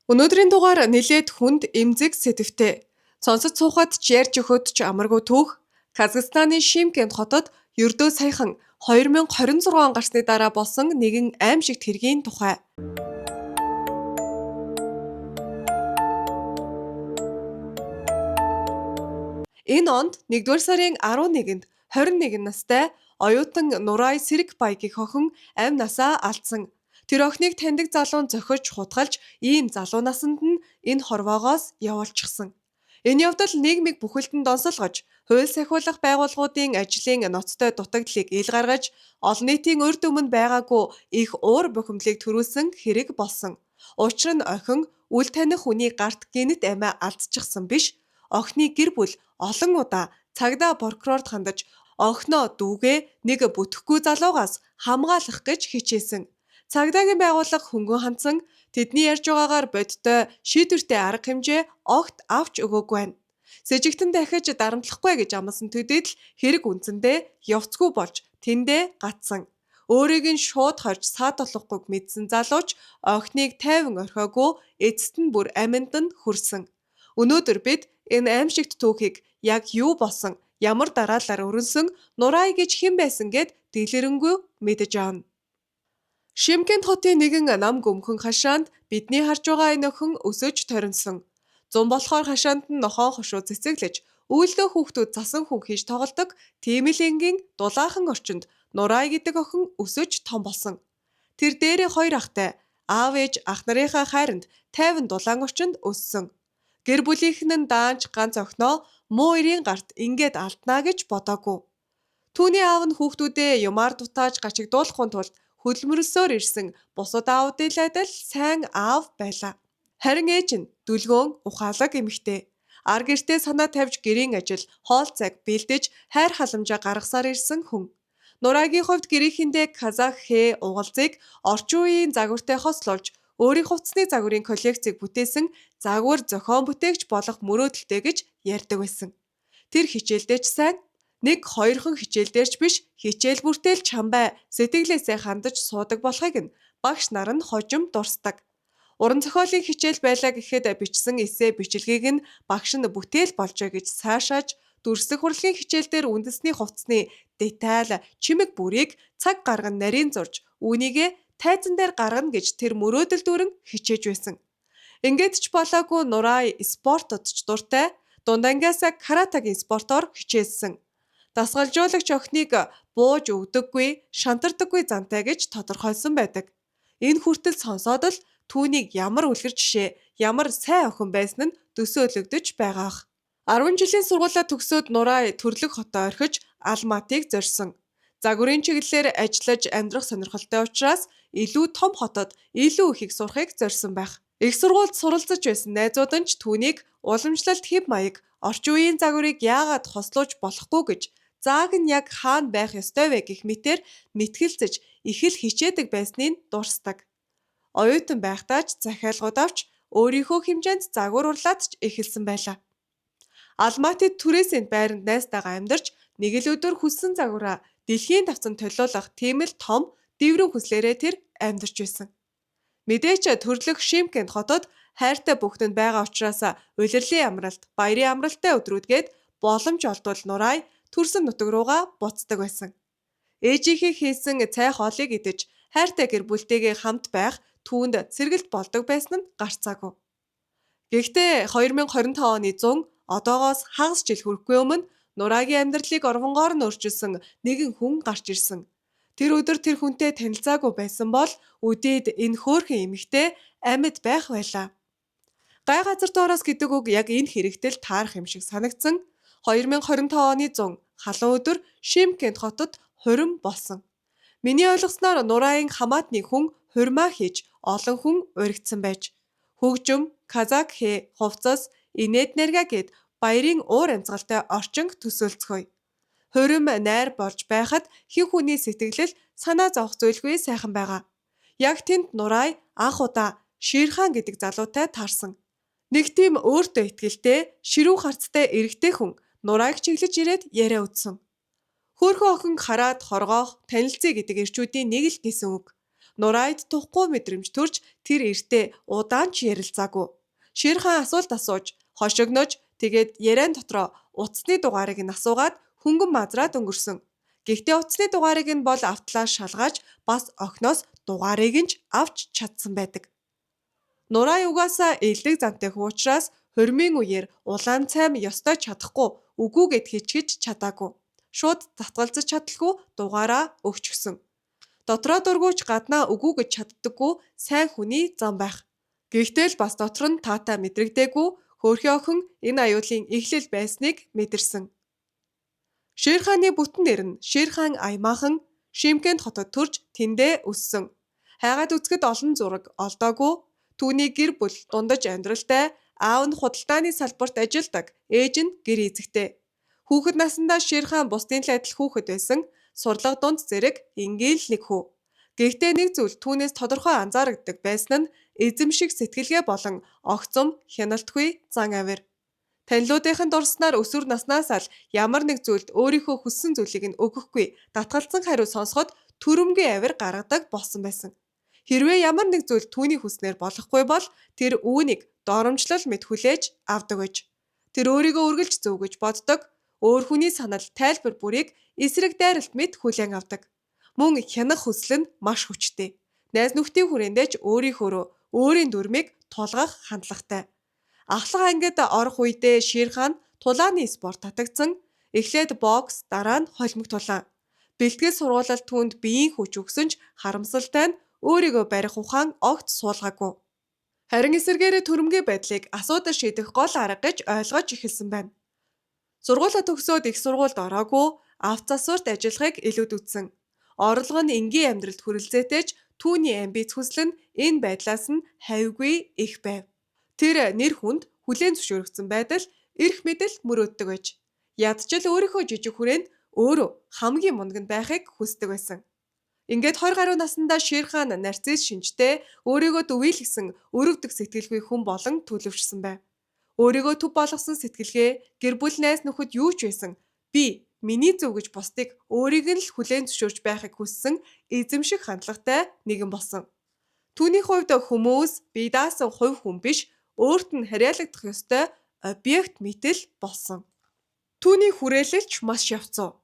Өнөөдрийн дугаар нэлээд хүнд эмзэг сэдвтэй. Сонсож суухад ч ярьж өгөхөд ч амаргүй түүх. Казахстаны Шымкент хотод ердөө саяхан 2026 гарсны дараа болсон нэгэн аимшигт хэргийн тухай. Энэ онд 1-р сарын 11-нд 21 настай оюутан Нурай Сэрэгбаягийн охин амь насаа алдсан. Тэр охиныг таньдаг залуу нь зохиж хутгалж ийм залуу насанд нь энэ хорвоогоос явуулчихсан. Энэ явдал нийгмийг бүхэлдэн донсолгож, хууль сахиулах байгууллагуудын ажлын ноцтой дутагдлыг ил гаргаж, олон нийтийн урьд өмнө байгаагүй их уур бухимдлыг төрүүлсэн хэрэг болсон. Учир нь охин үл таних хүний гарт гинэт амиа алдчихсан биш, охины гэр бүл олон удаа цагдаа прокурорд хандаж охиноо дүүгээ нэг бүтэхгүй залуугаас хамгаалах гэж хичээсэн. Цагдаагийн байгууллага хөнгөн хандсан, тэдний ярьж байгаагаар бодтой шийдвэртэй арга хэмжээ огт авч өгөөгүй байна. Сэжигтэн дахиж дарамтлахгүй гэж амласан төдийд л хэрэг үндсэндээ явцгүй болж тэндээ гацсан. Өөрийг нь шууд хорж саатуулахгүй мэдсэн залууч охиныг тайван орхиогүй эцэст нь бүр амьд нь хүрсэн. Өнөөдөр бид энэ аимшигт түүхийг яг юу болсон, ямар дараалалаар өрнсөн, Нурай гэж хэн байсан гэд дэлгэрэнгүй мэдэж авна. Шымкент хотын нэгэн нам гөмхөн хашаанд бидний харж байгаа энэ охин өсөж торинсон. Зун болохоор хашаанд нь нохоо хошуу цэцэглэж, үйлдөө хүүхдүүд засан хүн хийж тоглодог тийм л энгийн дулаахан орчинд Нурай гэдэг охин өсөж том болсон. Тэр дээрээ 2 ахтай, аав ээж ах нарынхаа хайранд тайван дулаан орчинд өссөн. Гэр бүлийнхэн нь даанч ганц охиноо муу эрийн гарт ингээд алднаа гэж бодоогүй. Түүний аав нь хүүхдүүдээ юмар дутааж гачигдуулахын тулд хөдөлмөрсөөр ирсэн бусад аавуудын адил сайн аав байлаа. Харин ээж нь дүлгөөн, ухаалаг эмэгтэй. Ар гэртээ санаа тавьж гэрийн ажил, хоол цаг бэлдэж хайр халамжаа гаргасаар ирсэн хүн. Нурайгийн хувьд гэрийнхэндээ казах хээ угалзыг орчин үеийн загвартай хослуулж, өөрийн хувцсны загварын коллекцийг бүтээсэн загвар зохион бүтээгч болох мөрөөдөлтэй гэж ярьдаг байсан. Тэр хичээлдээ ч сайн, 1-2хан хичээлдээрч биш, хичээл бүртэл чамбай сэтгэлээсээ хандаж суудаг болохыг нь багш нар нь хожим дурсдаг. Уран зохиолын хичээл байлаа гэхэд бичсэн эссе бичлэгийг нь багш нь бүтээл болжээ гэж цаашааж, дүрслэх урлагийн хичээлдэр үндэсний хувцсны деталь, чимэг бүрийг цаг гарган нарийн зурж, үүнийгээ тайзан дээр гаргана гэж тэр мөрөөдөл дүүрэн хичээж байсан. Ингээд ч болоогүй Нурай спортод ч дуртай, дундангаас каратегийн спортоор хичээсэн. Дасгалжуулагч охиныг бууж өвдөггүй, шантардаггүй зантай гэж тодорхойлсон байдаг. Энэ хүртэл сонсоод л түүнийг ямар үлгэр жишээ, ямар сайн охин байсан нь төсөөлөгдөж байгаах. 10 жилийн сургуулаа төгсөөд Нурай төрлөх хотоо орхиж Алматыг зорьсон. Загварын чиглэлээр ажиллаж амьдрах сонирхолтой учраас илүү том хотод илүү их сурахыг зорьсон байх. Их сургуульд суралцаж байсан найзууд нь ч түүнийг уламжлалт хэв маяг, орчин үеийн загварыг яагаад хослуулж болохгүй гэж, зааг нь яг хаана байх ёстой вэ гэх мэтээр мэтгэлцэж их л хичээдэг байсныг дурсдаг. Оюутан байхдаа ч захиалгууд авч өөрийнхөө хэмжээнд загвар урлаад ч эхэлсэн байлаа. Алматид түрээсэнд байранд найзтайгаа амьдарч нэг л өдөр хүссэн загвараа дэлхийн давцанд толиулах тийм л том дэврэн хүслээрээ тэр амьдарч байсан. Мэдээч төрлөх Шымкент хотод хайртай бүхэнд байгаа учраас улирлын амралт, баярын амралттай өдрүүдгээд боломж олдвол Нурай төрсөн нутаг руугаа буцдаг байсан. Ээжийнхээ хийсэн цай хоолыг идэж, хайртай гэр бүлтэйгээ хамт байх түүнд сэргэлт болдог байсан нь гарцаагүй. Гэхдээ 2025 оны 100 одоогоос хагас жил хүрэхгүй өмнө Нурайгийн амьдралыг орвонгоор нь өөрчилсөн нэгэн хүн гарч ирсэн. Тэр өдөр тэр хүнтэй танилцаагүй байсан бол үдээд энэ хөөрхөн эмэгтэй амьд байх байлаа. Гай газар доороос гэдэг үг яг энэ хэрэгтэл таарах юм шиг санагдсан. 2025 оны 100 халуун өдөр Шымкент хотод хурим болсон. Миний ойлгосноор Нурайын хамаатны хүн хурмаа хийж олон хүн уригдсан байж, хөгжим, казак хээ, хувцас, инээд нэрга гэд баярын уур амьсгалтай орчинг төсөөлцгөөе. Хурим найр болж байхад хэн хүний сэтгэлэл санаа зовх зүйлгүй сайхан байгаа. Яг тэнд Нурай анх удаа Ширхан гэдэг залуутай таарсан. Нэг тийм өөртөө итгэлтэй, ширүү харцтай эрэгтэй хүн Нурайг чиглэж ирээд яриа үтсэн. Хөөхөн охин хараад хоргоох, танилцъя гэдэг эрчүүдийн нэг л гэсэн үг. Нурайд тухгүй мэдрэмж төрж тэр эртээ удаан ч ярилцаагүй. Шир хаан асуулт асууж, хошигнож тэгээд яриан дотроо утасны дугаарыг нь асуугаад хөнгөн мазраад өнгөрсөн. Гэхдээ утасны дугаарыг нь бол автлаас шалгааж бас охиноос дугаарыг нь ч авч чадсан байдаг. Нурай угаасаа элдэг зантай хуучраас хормын үеэр улаан цайм ёстой чадахгүй үгүй гэд хичгэж чадаагүй. Шууд татгалзаж чадалгүй дугаараа өгчихсөн. Дотроо дургуйч гаднаа үгүй гэж чаддаггүй сайн хүний зам байх. Гэхдээ л бас дотор нь таатай мэдрэгдээгүй хөөрхий охин энэ аюулын эхлэл байсныг мэдэрсэн. Шир хааны бүтэн нэр нь Шир хаан Аймаахан Шимкент хотод төрж тэндээ өссөн. Хайгаад үзэхэд олон зураг олдоогүй. Түүний гэр бүл дундаж амьдралтай, аав нь худалдааны салбарт ажилладаг, ээж нь гэр эзэгтэй. Хүүхэд насндаа Шир хаан бусдын л адил хүүхэд байсан. Сурлага дунд зэрэг ингээл нэг хүү. Гэхдээ нэг зүйл түүнээс тодорхой анзаарагддаг байсан нь эзэмшиг сэтгэлгээ болон огцом хяналтгүй зан авир. Танилуудынханд орсноор өсвөр наснаас л ямар нэг зүйлд өөрийнхөө хүссэн зүйлийг нь өгөхгүй татгалзан хариу сонсоход түрэмгийн авир гаргадаг болсон байсан. Хэрвээ ямар нэг зүйл түүний хүснээр болохгүй бол тэр үүнийг доромжлол мэт хүлээж авдаг гэж. Тэр өөрийгөө үргэлж зөв гэж боддог. Өөр хүний санал тайлбар бүрийг эсрэг дайралт мэт хүлээн авдаг. Мөн хянах хүсэл нь маш хүчтэй. Найз нөхдийн хүрээндээ ч өөрийнхөөрөө өөрийн дүрмийг тулгах хандлагатай. Ахлах ангид орох үедээ Шир хаан тулааны спорт татагдсан. Эхлээд бокс, дараа нь холимог тулаан. Бэлтгэл сургуулалт түүнд биеийн хүч өгсөн ч харамсалтай нь өөрийгөө барих ухаан огт суулгаагүй. Харин эсэргээрээ төрөмгийн байдлыг асуудал шийдэх гол арга гэж ойлгож эхэлсэн байна. Сургуулаа төгсөөд их сургуульд ороогүй, авто засварт ажиллахыг илүүдсэн. Орлого нь энгийн амьдралд хүрэлцээтэй ч түүний амбиц хүсэл нь энэ байдлаас нь хавьгүй их байв. Тэр нэр хүнд хүлээн зөвшөөрөгдсөн байдал эрх мэдэл мөрөөддөг байж. Ядчил өөрийнхөө жижиг хүрээнд өөрөө хамгийн мундаг байхыг хүсдэг байсан. Ингээд 20 гаруй наснда Шир хаан нарцисс шинжтэй өөрийгөө дүвийлгсэн өрөвдөг сэтгэлгүй хүн болон төлөвшсөн байв. Өөрийгөө төв болгосон сэтгэлгээ гэр бүл найз нөхөд юу ч байсан би миний зөв гэж бусдыг өөрийг нь л хүлээн зөвшөөрч байхыг хүссэн эзэмших хандлагатай нэгэн болсон. Түүний хувьд хүмүүс бие даасан хувь хүн биш өөрт нь харьяалагдах ёстой объект мэтэл болсон. Түүний хүрээлэлч маш явцсан.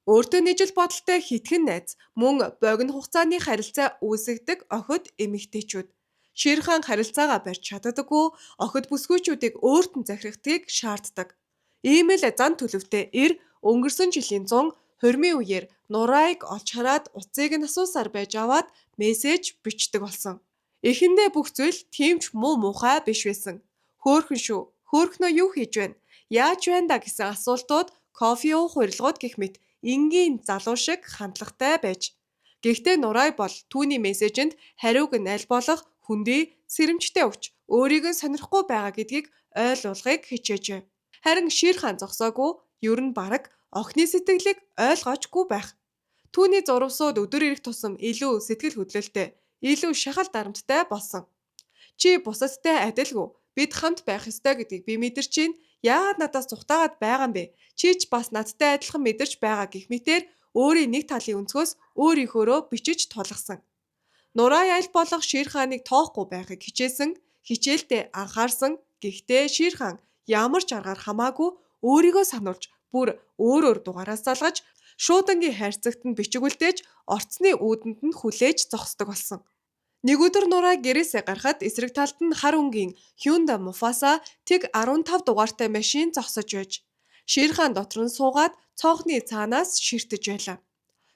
Өөртөө нийжил бодолтой хитгэн найз мөн богино хугацааны харилцаа үүсгдэг охид эмэгтэйчүүд. Шир хаан харилцаагаа барьж чаддаггүй охид бүсгүйчүүдийг өөрт нь захирагдахыг шаарддаг. Ийм л зан төлөвтэй эр өнгөрсөн жилийн 100 хормын үеэр Нурайг олж хараад утсыг нь асуусаар байж аваад мессеж бичдэг болсон. Эхэндээ бүх зүйл тийм ч муу муухай биш байсан. Хөөхөн шүү. Хөөхнөө юу хийж байна? Яаж байна да гэсэн асуултууд кофе уух урилгууд гэх мэт энгийн залуу шиг хандлагатай байж. Гэхдээ Нурай бол түүний мессежэнд хариуг нь аль болох хүндий сэрэмжтэй өгч өөрийг нь сонирхгүй байгаа гэдгийг ойлгуулахыг хичээжээ. Харин Шир хаан зогсоогүй ер нь бараг охины сэтгэлийг ойлгоочгүй байх. Түүний зурвсууд өдөр ирэх тусам илүү сэтгэл хөдлөлтэй, илүү шахал дарамттай болсон. Чи бусадтай адилгүй бид хамт байх ёстой гэдгийг би мэдэрч байна. Яагаад надаас цухтаагаад байгаа юм бэ? Чи ч бас надтай адилхан мэдэрч байгаа гэх мэтээр өөрийн нэг талын өнцгөөс өөрийнхөөрөө бичиж тулгасан. Нурай аль болох Шир хааныг тоохгүй байхыг хичээсэн, хичээлдээ анхаарсан. Гэхдээ Шир хаан ямар ч аргаар хамаагүй өөрийгөө сануулж бүр өөрөөр дугаараас залгаж шуудангийн хайрцагт нь бичиг үлдээж орцны үүдэнд нь хүлээж зогсдог болсон. Нэг өдөр Нурай гэрээсээ гарахад эсрэг талд нь хар өнгийн Hyundai Mufasa тэг 15 дугаартай машин зогсож байж. Шир хаан дотор нь суугаад цонхны цаанаас ширтэж байлаа.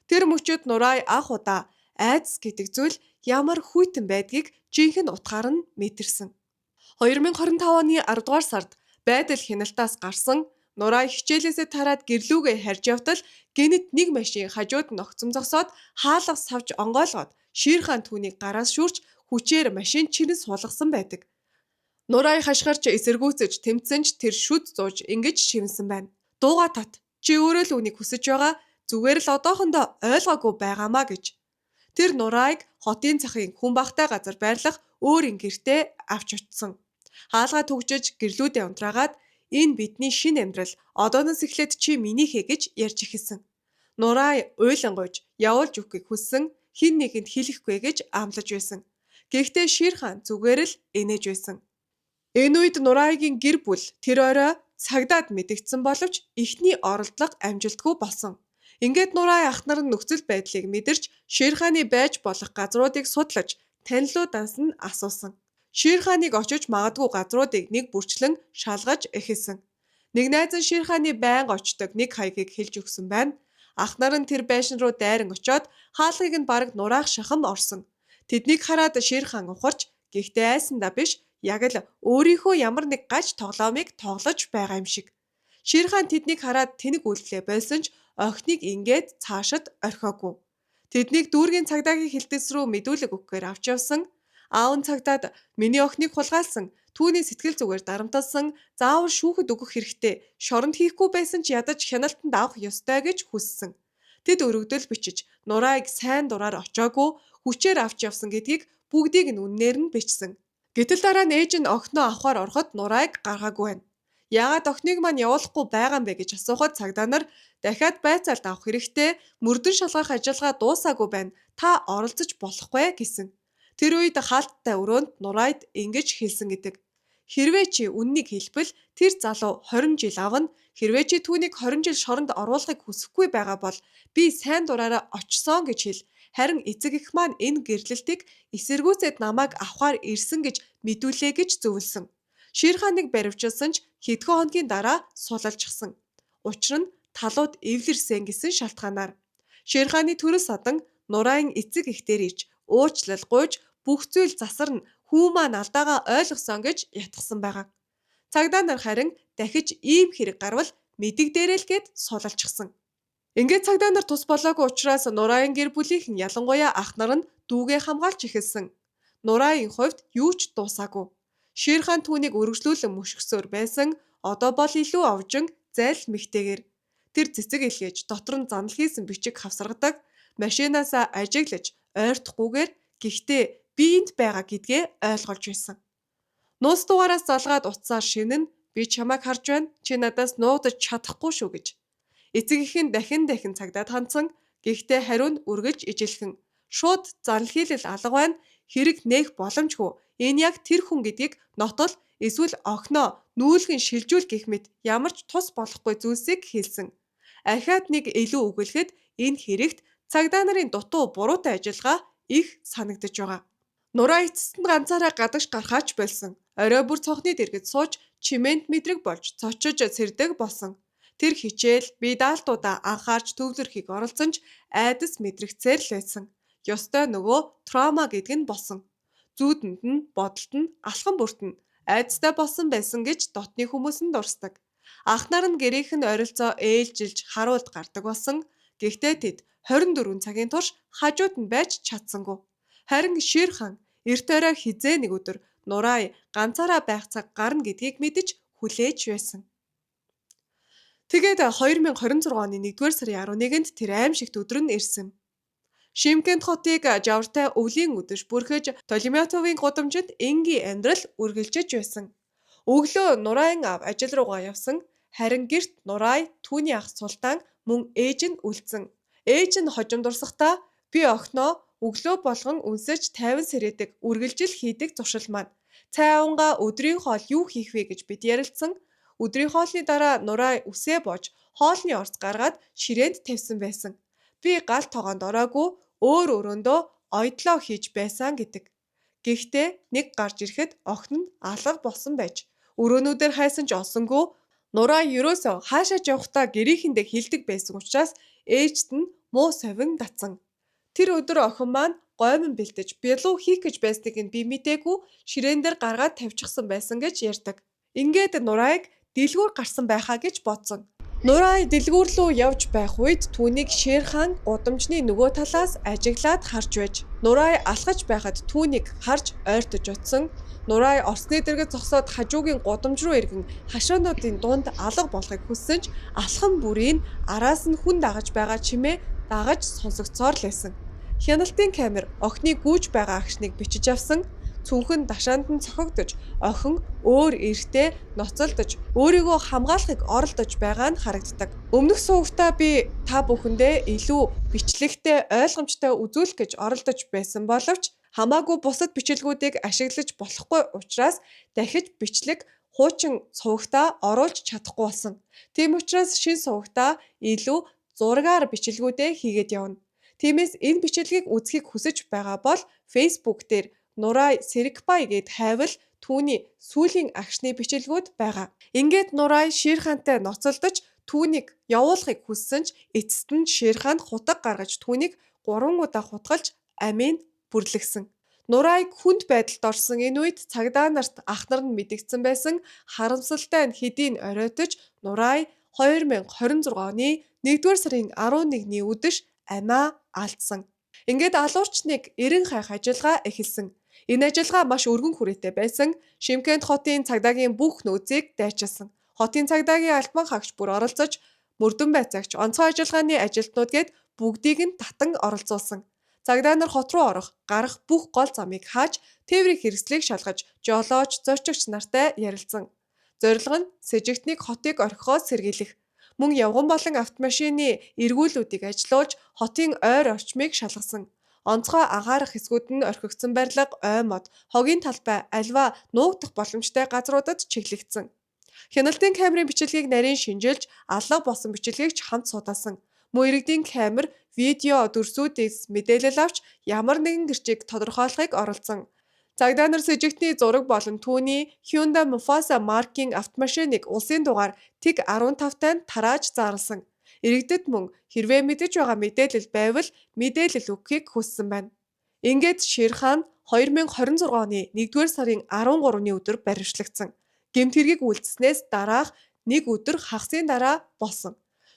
Тэр мөчөд Нурай анх удаа айдас гэдэг зүйл ямар хүйтэн байдгийг жинхэнэ утгаар нь мэдэрсэн. 2025 оны 10 дугаар сард байдал хяналтаас гарсан Нурай хичээлээсээ тараад гэрлүүгээ харж явтал гэнэт нэг машин хажууд нь огцом зогсоод хаалга савж онгойлгоод Шир хаан түүнийг гараас шүүрч хүчээр машин чинэн суулгасан байдаг. Нурай хашгирч эсэргүүцэж тэмцэн ч тэр шүд зууж ингэж шивнсэн байна. Дууга тат. Чи өөрөө л үнийг хүсэж байгаа. Зүгээр л одоохондоо ойлгоогүй байгаамаа гэж. Тэр Нурайг хотын захын хүн багтай газар байрлах өөрийн гэртээ авч очсон. Хаалгаа түгжиж гэрлүүдээ унтраагаад энэ бидний шинэ амьдрал одооноос эхлээд чи минийхээ гэж ярьж эхэлсэн. Нурай уйлан гуйж явуулж өгөхийг хүссэн. хэн нэгэнд хэлэхгүй гэж амлаж байсан. Гэхдээ Шир хаан зүгээр л инээж байсан. Энэ үед Нурайгийн гэр бүл тэр орой цагдаад мэдэгдсэн боловч эхний оролдлого амжилтгүй болсон. Ингээд Нурай ах нар нь нөхцөл байдлыг мэдэрч Шир хааны байж болох газруудыг судлаж танилуудаас нь асуусан. Шир хааныг очиж магадгүй газруудыг нэг бүрчлэн шалгаж эхэлсэн. Нэг найз нь Шир хааны байнга очдог нэг хаягийг хэлж өгсөн байна. Ах нар нь тэр байшин руу дайран очиод хаалгыг нь бараг нураах шахам орсон. Тэднийг хараад Шир хаан ухарч гэхдээ айсандаа биш яг л өөрийнхөө ямар нэг гаж тоглоомыг тоглож байгаа юм шиг. Шир хаан тэднийг хараад тэнэг үйлдэлээ болсон ч охиныг ингээд цаашид орхиогүй. Тэднийг дүүргийн цагдаагийн хэлтэс рүү мэдүүлэг өгөхээр авч явсан. Аав нь цагдаад миний охиныг хулгайлсан, түүний сэтгэл зүгээр дарамталсан, заавал шүүхэд өгөх хэрэгтэй, шоронд хийхгүй байсан ч ядаж хяналтанд авах ёстой гэж хүссэн. Тэд өргөдөл бичиж Нурайг сайн дураар очоогүй хүчээр авч явсан гэдгийг бүгдийг нь үннээр нь бичсэн. Гэтэл дараа нь ээж нь охиноо авахар ороход Нурайг гаргаагүй байна. Яагаад охиныг маань явуулахгүй байгаа юм бэ гэж асуухад цагдаа нар дахиад байцаалд авах хэрэгтэй, мөрдөн шалгах ажиллагаа дуусаагүй байна. Та оролцож болохгүй гэсэн. Тэр үед хаалттай өрөөнд Нурайд ингэж хэлсэн гэдэг. Хэрвээ чи үннийг хэлбэл тэр залуу 20 жил авна. Хэрвээ чи түүнийг 20 жил шоронд оруулахыг хүсэхгүй байгаа бол би сайн дураараа очсон гэж хэл. Харин эцэг эх маань энэ гэрлэлтийг эсэргүүцээд намайг авахар ирсэн гэж мэдүүлээ гэж зөвлөсөн. Шир хааныг баривчилсан ч хэдхэн хоногийн дараа сулалжсан. Учир нь талууд эвлэрсэн гэсэн шалтгаанаар. Шир хааны төрөл садан Нурайн эцэг эхтэр ирж уучлал гуйж бүх зүйл засарна, хүү маань алдаагаа ойлгосон гэж ятгсан байгаа. Цагдаа нар харин дахиж ийм хэрэг гарвал мэдэгдээрэй л гэд сулалжсан. Ингээд цагдаа нар тус болоогүй учраас Нурайн гэр бүлийнхэн ялангуяа ах нар нь дүүгээ хамгаалж эхэлсэн. Нурайн хувьд юу ч дуусаагүй. Шир хаан түүнийг өргөжлүүлэн мөшгсөөр байсан. Одоо бол илүү овжин зайл мэгтэйгэр. Тэр цэцэг илгээж дотор нь занал хийсэн бичиг хавсаргадаг. Машинаасаа ажиглаж ойртохгүйгээр гэхдээ би энд байгаа гэдгээ ойлгуулж байсан. Нууц дугаараас залгаад утсаар шинэн би чамайг харж байна. Чи надаас нуугдаж чадахгүй шүү гэж. Эцэг их нь дахин цагдаад хандсан. Гэхдээ хариу нь үргэлж ижилхэн. Шууд занал хийлэл алга байна. Хэрэг нээх боломжгүй. Энэ яг тэр хүн гэдгийг нотол эсвэл охиноо нүүлгэн шилжүүл гэх мэт ямар ч тус болохгүй зүйлсийг хэлсэн. Ахаад нэг илүү өгүүлэхэд энэ хэрэгт цагдаа нарын дутуу буруутай ажиллагаа их санагдаж байгаа. Нурай эцэст нь ганцаараа гадагш гарахаач болсон. Орой бүр цонхны дэргэд сууж чимент мэдрэг болж цочиж сэрдэг болсон. Тэр хичээл бие даалтуудаа анхаарч төвлөрөхийг оролцсон ч айдас мэдрэгцээр л байсан. Ёстой нөгөө траума гэдэг нь болсон. Зүүдэнд нь, бодолд нь, алхан бүрт нь айдастай болсон байсан гэж дотны хүмүүс нь дурсдаг. Ах нар нь гэрийнх нь ойролцоо ээлжилж харуулд гардаг болсон. Гэхдээ тэд 24 цагийн турш хажууд нь байж чадсангүй. Харин Шир хаан эрт орой хизээ нэг өдөр Нурай ганцаараа байх цаг гарна гэдгийг мэдэж хүлээж байсан. Тэгээд 2026 оны 1-р сарын 11-нд тэр аимшигт өдөр нь ирсэн. Шимкент хотыг жавартай өвлийн үдэш бүрхэж Толемятовын гудамжинд энгийн амьдрал үргэлжиж байсан. Өглөө Нурайн аав ажил руугаа явсан. Харин гэрт Нурай, түүний ах Султан мөн ээж нь үлдсэн. Ээж нь хожим дурсахдаа би охиноо өглөө болгон үнсэж 50 сэрээдэг үргэлжил хийдэг зуршил маань. Цай аванга өдрийн хоол юу хийх вэ гэж бид ярилцсан. Өдрийн хоолны дараа Нурай үсээ боож хоолны орц гаргаад ширээнд тавьсан байсан. Би гал тогоонд ороогүй өөр өрөөндөө ойдлоо хийж байсан гэдэг. Гэхдээ нэг гарч ирэхэд охин нь алга болсон байж өрөөнүүдээр хайсан ч олсонгүй. Нурай ерөөсөө хаашаа явахдаа гэрийнхэндээ хилдэг байсан учраас ээжт нь муу совин татсан. Тэр өдөр охин маань гоймон бэлдэж бялуу хийх гэж байсныг нь би мдээгүй ширээн дээр гаргаад тавьчихсан байсан гэж ярьдаг. Ингээд Нурайг дэлгүүр гарсан байхаа гэж бодсон. Нурай дэлгүүр рүү явж байх үед түүнийг Шир хаан гудамжны нөгөө талаас ажиглаад харж байж Нурай алхаж байхад түүнийг харж ойртож утсан. Нурай орсны дэргэд зогсоод хажуугийн гудамж руу иргэн хашаануудын дунд алга болохыг хүссэн ч алхан бүрийн араас нь хүн дагаж байгаа чимээ дагаж сонсогцоор лээсэн. Хяналтын камер охиныг гүйж байгаа агшныг бичиж авсан. цүнхэн дашаанд нь цохигдож, охин өөр эртээ ноцолдож, өөрийгөө хамгаалахыг оролдож байгаа нь харагддаг. Өмнөх суугтаа би та бүхэндээ илүү бичлэгтэй ойлгомжтой үзүүлэх гэж оролдож байсан боловч хамаагүй бусад бичлэгүүдийг ашиглаж болохгүй учраас дахиж бичлэг хуучин сувагтаа оруулж чадахгүй болсон. Тийм учраас шинэ сувагтаа илүү зургаар бичлэгүүдээ хийгээд явна. Тиймээс энэ бичлэгийг үзхийг хүсэж байгаа бол Facebook дээр Нурай Сэрикбай гэд хайвал түүний сүүлийн агшны бичлэгүүд байгаа. Ингээд Нурай Ширхантай ноцолдож түүнийг явуулахыг хүссэн ч эцэст нь Ширхан хутаг гаргаж түүнийг 3 удаа хутгалж амийн бүрлэгсэн. Нурайг хүнд байдалд орсон энэ үед цагдаа нарт ах нар нь мэдэгдсэн байсан харамсалтай нь хэдийн оройтож Нурай 2026 оны 1-р сарын 11-ний өдөр амиа алдсан. Ингээд алуурчныг эрен хайх ажиллагаа эхэлсэн. Энэ ажиллагаа маш өргөн хүрээтэй байсан. Шымкент хотын цагдаагийн бүх нөөцийг дайчилсан. Хотын цагдаагийн албан хаагч бүр оролцож мөрдөн байцаагч онцгой ажиллагааны ажилтнууд гээд бүгдийг нь татан оролцуулсан. Цагдаа нар хот руу орох, гарах бүх гол замыг хааж, тээврийн хэрэгслийг шалгаж, жолооч, зорчигч нартай ярилцсан. Зорилго нь сэжигтнийг хотыг орхихоос сэргийлэх. Мөн явган болон автомашины эргүүлүүдийг ажилуулж, хотын ойр орчмыг шалгасан. Онцгой агаарах хэсгүүд нь орхигдсон барилга, ой мод, хогийн талбай, альва нуугдах боломжтой газруудад чиглэгдсэн. Хяналтын камерын бичлэгийг нарийн шинжилж, алга болсон бичлэгийг ч хамт судаасан. Мөн иргэдийн камер, видео, дүрсүүдээс мэдээлэл авч ямар нэгэн гэрчийг тодорхойлохыг оролцсон. Цагдаа нар сэжигтний зураг болон түүний Hyundai Mufasa маркийн автомашиныг улсын дугаар TIG 15-тай тарааж зарласан. Иргэдэд мөн хэрвээ мэдэж байгаа мэдээлэл байвал мэдээлэл өгөхийг хүссэн байна. Ингээд Ширхан 2026 оны 1-р сарын 13-ны өдөр баривчлагдсан. Гэмт хэргийг үйлдэснээс дараах нэг өдөр хагасын дараа болсон.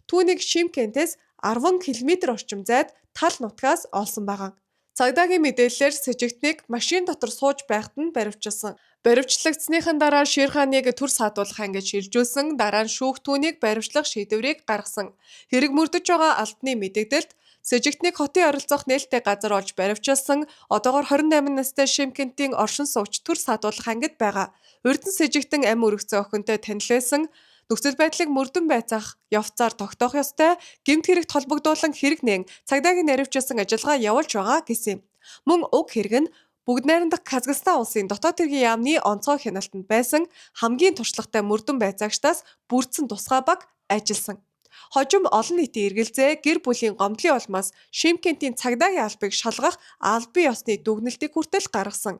Түүнийг Шымкентээс 10 км орчим зайд тал нутгаас олсон байгаа. Цагдаагийн мэдээллээр сэжигтнийг машин дотор сууж байхад нь баривчилсан. Баривчлагдсныхан дараа Ширханыг төр саадуулах ангид шилжүүлсэн. Дараа нь шүүх түүнийг баривчлах шийдвэрийг гаргасан. Хэрэг мөрдөж байгаа албаны мэдээлэлд сэжигтнийг хотын оролцох нээлттэй газар олж баривчилсан. Одоогоор 28 настай Шымкентийн оршин суугч төр саадуулах ангид байгаа. Урд нь сэжигтэн амь өргөцсөн охинтой танилцсан. Нөхцөл байдлыг мөрдөн байцаах явцаар тогтоох ёстой, гэмт хэрэгт холбогдуулан хэрэг нээн цагдаагийн наривчилсан ажиллагаа явуулж байгаа гэсэн юм. Мөн уг хэрэг нь бүгд найрамдах Казахстан улсын дотоод хэргийн яамны онцгой хяналтанд байсан хамгийн туршлагатай мөрдөн байцаагчдаас бүрдсэн тусгай баг ажилласан. Хожим олон нийтийн эргэлзээ гэр бүлийн гомдлын улмаас Шымкентийн цагдаагийн албыг шалгах албан ёсны дүгнэлтийг хүртэл гаргасан.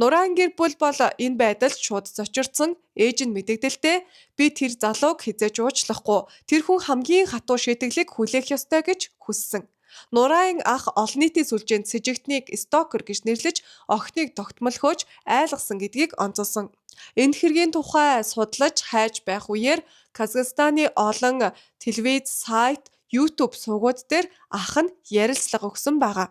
Нурайн гэр бүл бол энэ байдалд шууд зочирдсан. Ээж нь мэдэгдэлтэй би тэр залууг хизээж уучлахгүй. Тэр хүн хамгийн хатуу шийтгэлийг хүлээх ёстой гэж хүссэн. Нурайн ах олон нийтийн сүлжээнд сэжигтнийг стокер гэж нэрлэж охиныг тогтмолхож айлгсан гэдгийг онцолсон. Энэ хэргийн тухай судлаж хайж байх үеэр Казахстаны олон телевиз, сайт, YouTube сувгууд дээр ах нь ярилцлага өгсөн байгаа.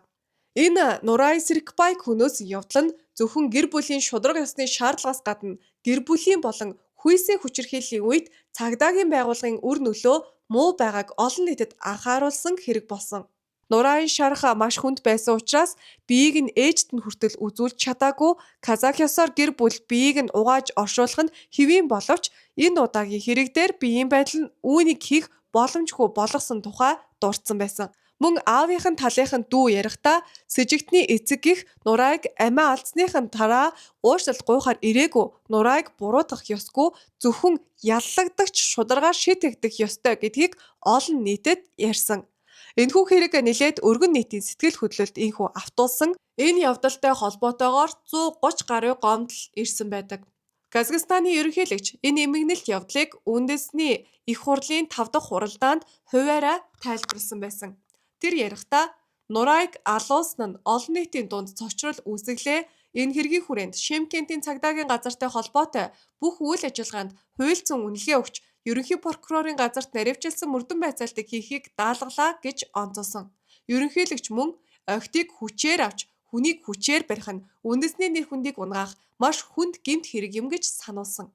Энэ Нурай Сэрикбай хүнөөс явдал нь зөвхөн гэр бүлийн шударга ёсны шаардлагаас гадна гэр бүлийн болон хүйсийн хүчирхийллийн үед цагдаагийн байгууллагын үр нөлөө муу байгааг олон нийтэд анхааруулсан хэрэг болсон. Нурайн шарх маш хүнд байсан учраас биеийг нь ээжт нь хүртэл үзүүлж чадаагүй. Казах ёсоор гэр бүл биеийг нь угааж оршуулах нь хэвийн боловч энэ удаагийн хэрэг дээр биеийн байдал нь үүнийг хийх боломжгүй болгосон тухай дурдсан байсан. Мөн аавынхан талынхан дүү ярихдаа сэжигтний эцэг гих Нурайг амиа алдсныхан дараа уушлал гуйхаар ирээгүй, Нурайг буруутгах ёсгүй, зөвхөн яллагдагч шударгаар шийтгдэх ёстой гэдгийг олон нийтэд ярьсан. Энэхүү хэрэг нэлээд өргөн нийтийн сэтгэл хөдлөлд инхүү автуулсан. Энэ явдалтай холбоотойгоор 130 гаруй гомдол ирсэн байдаг. Казахстаны ерөнхийлөгч энэ эмгэнэлт явдлыг үндэсний их хурлын 5 дахь хуралдаанд хуваараа тайлбарласан байсан. Тэр ярихдаа Нурайг алуулсан нь олон нийтийн дунд цочрол үүсгэлээ. Энэ хэргийн хүрээнд Шымкентийн цагдаагийн газартай холбоотой бүх үйл ажиллагаанд хуульцсан үнэлгээ өгч ерөнхий прокурорын газарт наривчилсан мөрдөн байцаалтыг хийхийг даалгалаа гэж онцолсон. Ерөнхийлөгч мөн охидыг хүчээр авч хүнийг хүчээр барих нь үндэсний нэр хүндийг унгаах маш хүнд гэмт хэрэг юм гэж сануулсан.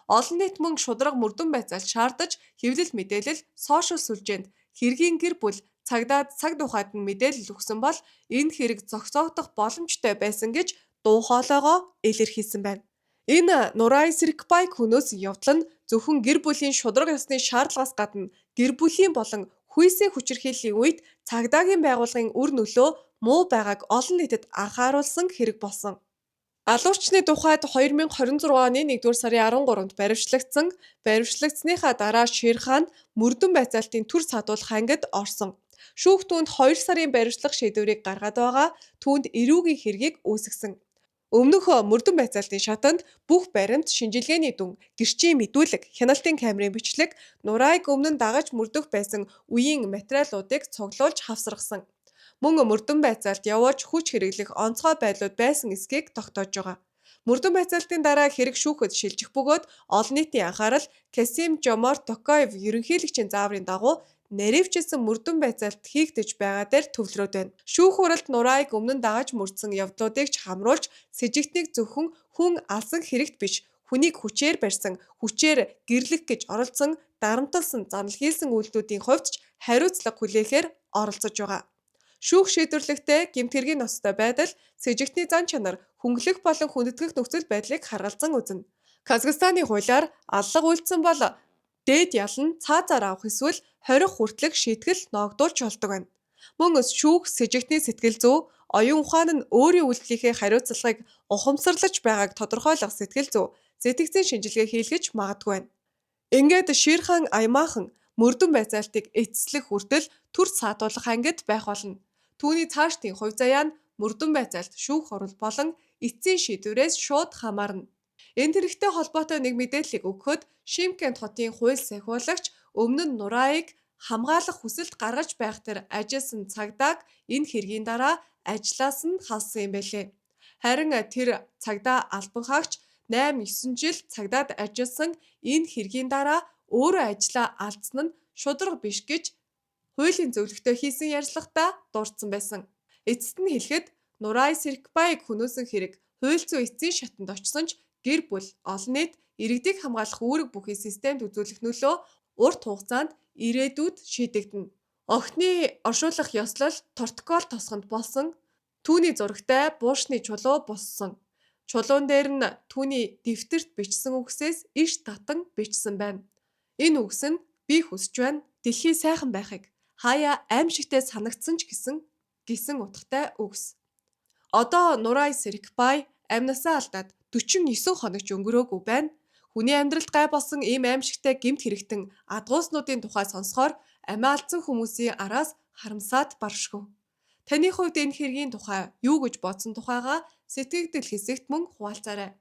Олон нийт мөн шударга мөрдөн байцаалт шаардаж хэвлэл мэдээлэл сошиал сүлжээнд хэргийн гэр бүл цагдаад цаг тухайд нь мэдээлэл өгсөн бол энэ хэрэг зогсоогдох боломжтой байсан гэж дуу хоолойгоо илэрхийлсэн байна. Энэ Нурай Сэркбай хүнөөсөн явдал нь зөвхөн гэр бүлийн шударга ёсны шаардлагаас гадна гэр бүлийн болон хүйсийн хүчирхийллийн үед цагдаагийн байгууллагын үр нөлөө муу байгааг олон нийтэд анхааруулсан хэрэг болсон. Алуурчны тухайд 2026 оны 1-р сарын 13-нд баривчлагдсаныхаа дараа Ширхан мөрдөн байцаалтын түр садуулах ангид орсон. Шүүх түүнд 2 сарын баривчлах шийдвэрийг гаргаад байгаа, түүнд эрүүгийн хэргийг үүсгэсэн. Өмнөх мөрдөн байцаалтын шатанд бүх баримт, шинжилгээний дүн, гэрчийн мэдүүлэг, хяналтын камерын бичлэг, Нурайг өмнө нь дагаж мөрдөх байсан үеийн материалуудыг цуглуулж хавсаргасан. Мөн мөрдөн байцаалт явуулж хүч хэрэглэх онцгой байдлууд байсан эсхийг тогтоож байгаа. Мөрдөн байцаалтын дараа хэрэг шүүхэд шилжих бөгөөд олон нийтийн анхаарал Касим-Жомарт Токаев ерөнхийлөгчийн зааврын дагуу наривчилсан мөрдөн байцаалт хийгдэж байгаа дээр төвлөрөөд байна. Шүүх хуралд Нурайг өмнө нь дагаж мөрдсөн явдлуудыг ч хамруулж сэжигтнийг зөвхөн хүн алсан хэрэгт биш, хүнийг хүчээр барьсан, хүчээр гэрлэх гэж оролцсон, дарамтлсан, занал хийсэн үйлдэлүүдийн хувьд ч хариуцлага хүлээхээр оролцож байгаа. Шүүх шийдвэрлэхдээ гэмт хэргийн ноцтой байдал, сэжигтний зан чанар, хөнгөлөх болон хүндэтгэх нөхцөл байдлыг харгалзан үзнэ. Казахстаны хуулиар аллага үйлдсэн бол дээд ял нь цаазаар авах эсвэл хорих хүртэлх шийтгэл ноогдуулж болдог байна. Мөн шүүх сэжигтний сэтгэл зүй, оюун ухаан нь өөрийн үйлдэлийнхээ хариуцлагыг ухамсарлаж байгааг тодорхойлох сэтгэл зүй, сэтгцийн шинжилгээ хийлгэж магадгүй байна. Ингээд Ширхан Аймаахан мөрдөн байцаалтыг эцэслэх хүртэл түр саадуулах ангид байх болно. Түүний цаашдын хувь заяа нь мөрдөн байцаалт шүүх хурал болон эцсийн шийдвэрээс шууд хамаарна. Энэ тэрэгтэй холбоотой нэг мэдээллийг өгөхөд Шимкент хотын хууль сахиулагч өмнө нь Нурайг хамгаалах хүсэлт гаргаж байх тэр ажилласан цагдааг энэ хэргийн дараа ажлаас нь халсан юм байлээ. Харин тэр цагдаа албан хаагч 8-9 жил цагдаад ажилласан энэ хэргийн дараа өөрөө ажлаа алдсан нь шударга биш гэж хуулийн зөвлөгтөө хийсэн ярилцлагатаа дурдсан байсан. Эцэст нь хэлэхэд Нурай Сэркбайг хүнөөсөн хэрэг хууль зүйн эцсийн шатанд очсон ч гэр бүл, олон нийт иргэдийг хамгаалах үүрэг бүхий системд үзүүлэх нөлөө урт хугацаанд ирээдүйд шийдэгдэнэ. Охины оршуулах ёслол протокол тосгонд болсон, түүний зурагтай буушны чулуу буссан. Чулуун дээр нь түүний дэвтэрт бичсэн үгсээс иш татан бичсэн байна. Энэ үгс нь би хүсэж байна, дэлхий сайхан байхыг, хаяа аимшигтэй санагдсан ч гэсэн утгатай үгс. Одоо Нурай Сэркбай амнасаа алдаад 49 хоног өнгөрөөгүй байна. Хүний амьдралд гай болсон ийм аимшигтай гэмт хэрэгтэн адгууснуудын тухай сонсохоор амиа алдсан хүмүүсийн араас харамсаад баршгүй. Таны хувьд энэ хэргийн тухай юу гэж бодсон тухайгаа сэтгэгдэл хэсэгт мөн хуваалцаарай.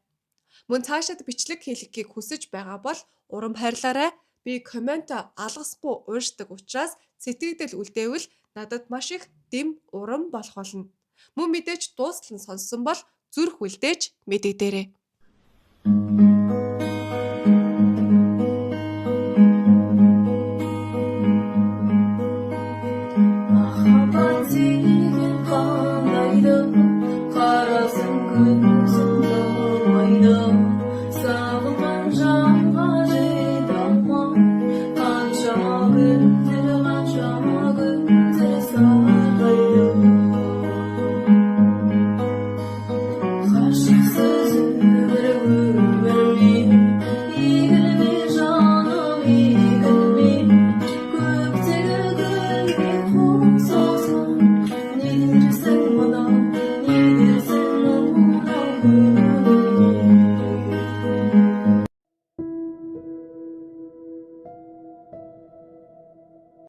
Мөн цаашид бичлэг хийлгэхийг хүсэж байгаа бол урам хайрлаарай. Би коммент алгасгүй ууршдаг учраас сэтгэгдэл үлдээвэл надад маш их дэм урам болох болно. Мөн мэдээж дуустал нь сонссон бол зүрх үлдээж мэдэгдээрэй. Махаббатийн хон айдаг харасан